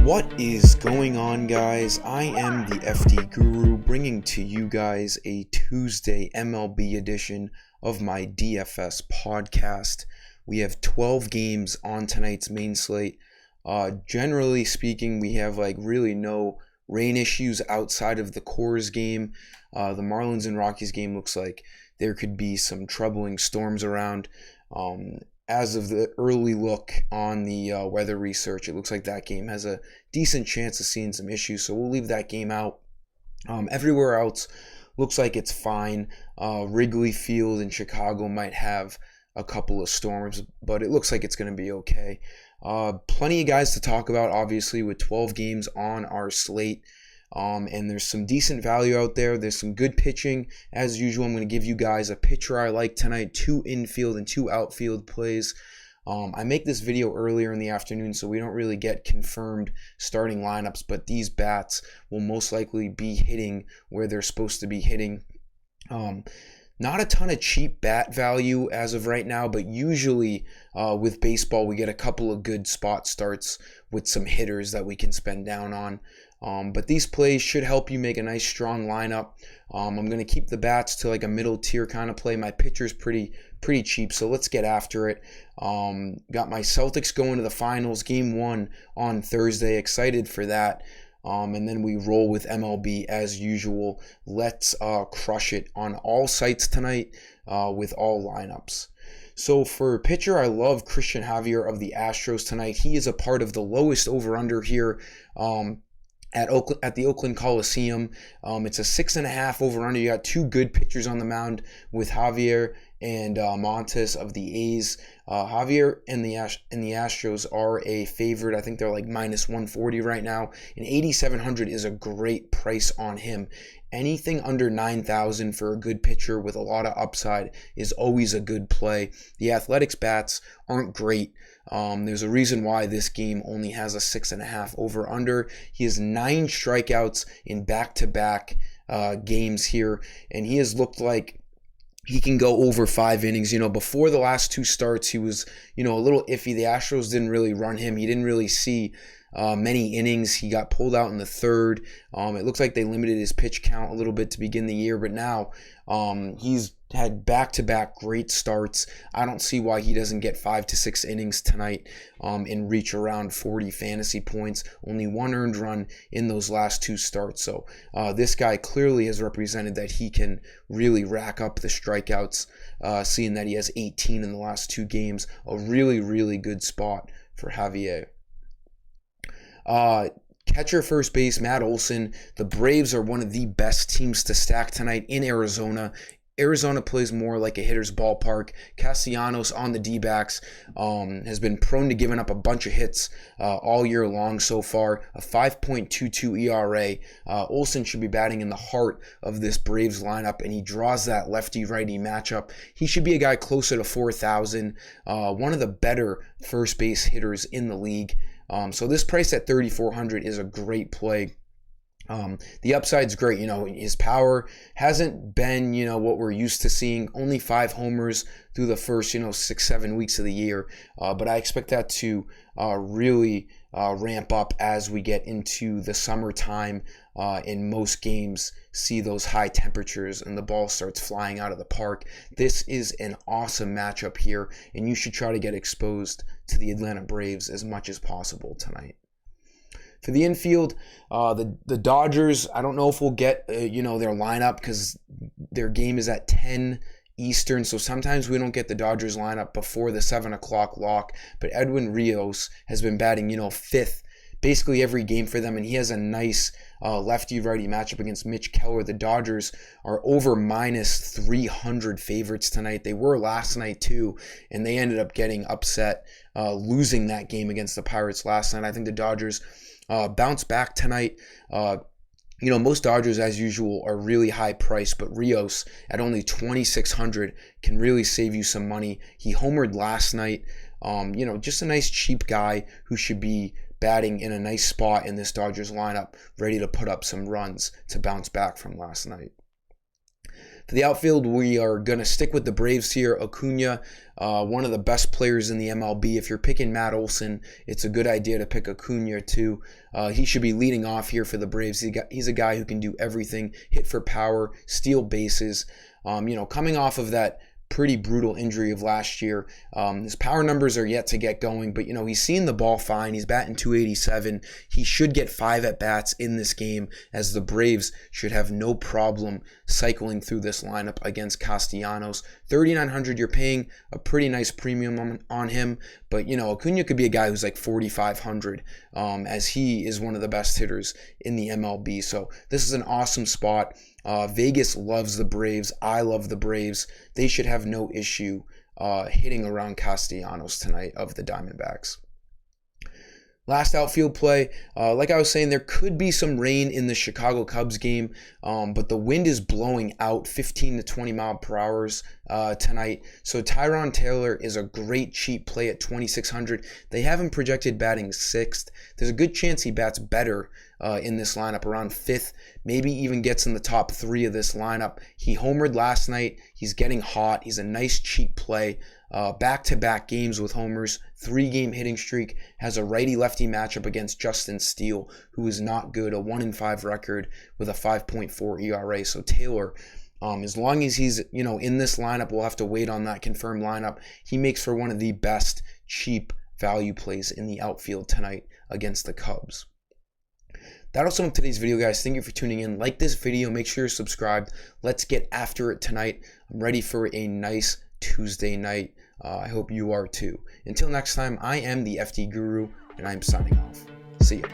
What is going on, guys? I am the FD Guru, bringing to you guys a Tuesday MLB edition of my DFS podcast. We have 12 games on tonight's main slate. Generally speaking, we have really no rain issues outside of the Coors game. The Marlins and Rockies game looks like there could be some troubling storms around. As of the early look on the weather research, it looks like that game has a decent chance of seeing some issues, so we'll leave that game out. Everywhere else looks like it's fine. Wrigley Field in Chicago might have a couple of storms, but it looks like it's going to be okay. Plenty of guys to talk about, obviously, with 12 games on our slate. And there's some decent value out there. There's some good pitching. As usual, I'm going to give you guys a pitcher I like tonight, 2 infield and 2 outfield plays. I make this video earlier in the afternoon, so we don't really get confirmed starting lineups, but these bats will most likely be hitting where they're supposed to be hitting. Not a ton of cheap bat value as of right now, but usually with baseball, we get a couple of good spot starts with some hitters that we can spend down on. But these plays should help you make a nice strong lineup. I'm going to keep the bats to like a middle tier kind of play. My pitcher's pretty cheap, so let's get after it. Got my Celtics going to the finals, game 1 on Thursday. Excited for that. And then we roll with MLB as usual. Let's crush it on all sites tonight with all lineups. So for pitcher, I love Christian Javier of the Astros tonight. He is a part of the lowest over-under here at the Oakland Coliseum. It's a 6.5 over-under. You got 2 good pitchers on the mound with Javier and Montes of the A's. Javier and the Astros are a favorite. I think they're like minus 140 right now, and 8,700 is a great price on him. Anything under 9,000 for a good pitcher with a lot of upside is always a good play. The Athletics bats aren't great. There's a reason why this game only has a 6.5 over under. He has 9 strikeouts in back-to-back games here, and he has looked like he can go over 5 innings. Before the last 2 starts, he was, a little iffy. The Astros didn't really run him. He didn't really see many innings. He got pulled out in the 3rd. It looks like they limited his pitch count a little bit to begin the year, but now he's had back-to-back great starts. I don't see why he doesn't get 5 to 6 innings tonight and reach around 40 fantasy points. Only 1 earned run in those last 2 starts. So this guy clearly has represented that he can really rack up the strikeouts, seeing that he has 18 in the last 2 games. A really, really good spot for Javier. Catcher first base, Matt Olson. The Braves are one of the best teams to stack tonight in Arizona. Arizona plays more like a hitter's ballpark. Castellanos on the D-backs has been prone to giving up a bunch of hits all year long so far. A 5.22 ERA. Olson should be batting in the heart of this Braves lineup, and he draws that lefty-righty matchup. He should be a guy closer to 4,000. One of the better first base hitters in the league. So this price at 3,400 is a great play. The upside's great. His power hasn't been, what we're used to seeing. Only 5 homers through the first, 6-7 weeks of the year. But I expect that to really ramp up as we get into the summertime. In most games, see those high temperatures and the ball starts flying out of the park. This is an awesome matchup here, and you should try to get exposed to the Atlanta Braves as much as possible tonight. For the infield, the Dodgers, I don't know if we'll get their lineup because their game is at 10 Eastern, so sometimes we don't get the Dodgers lineup before the 7 o'clock lock. But Edwin Rios has been batting 5th basically every game for them, and he has a nice lefty-righty matchup against Mitch Keller. The Dodgers are over minus 300 favorites tonight. They were last night too, and they ended up getting upset, losing that game against the Pirates last night. I think the Dodgers bounce back tonight. Most Dodgers, as usual, are really high priced, but Rios at only 2,600 can really save you some money. He homered last night. Just a nice cheap guy who should be batting in a nice spot in this Dodgers lineup, ready to put up some runs to bounce back from last night. For the outfield, we are going to stick with the Braves here. Acuna, one of the best players in the MLB. If you're picking Matt Olson, it's a good idea to pick Acuna too. He should be leading off here for the Braves. He's a guy who can do everything, hit for power, steal bases. Coming off of that pretty brutal injury of last year. His power numbers are yet to get going, but he's seeing the ball fine. He's batting 287. He should get 5 at-bats in this game, as the Braves should have no problem cycling through this lineup against Castellanos. 3,900, you're paying a pretty nice premium on him, but Acuna could be a guy who's like 4,500, as he is one of the best hitters in the MLB. So this is an awesome spot. Vegas loves the Braves. I love the Braves. They should have no issue hitting around Castellanos tonight of the Diamondbacks. Last outfield play, like I was saying, there could be some rain in the Chicago Cubs game, but the wind is blowing out 15 to 20 mile per hour tonight. So Tyrone Taylor is a great cheap play at 2,600. They have him projected batting 6th. There's a good chance he bats better in this lineup, around 5th, maybe even gets in the top 3 of this lineup. He homered last night. He's getting hot. He's a nice cheap play. Back-to-back games with homers, 3-game hitting streak, has a righty-lefty matchup against Justin Steele, who is not good, a 1-5 record with a 5.4 ERA. So Taylor, as long as he's in this lineup, we'll have to wait on that confirmed lineup. He makes for one of the best cheap value plays in the outfield tonight against the Cubs. That'll sum up today's video, guys. Thank you for tuning in. Like this video. Make sure you're subscribed. Let's get after it tonight. I'm ready for a nice Tuesday night. I hope you are too. Until next time, I am the FD Guru, and I'm signing off. See ya.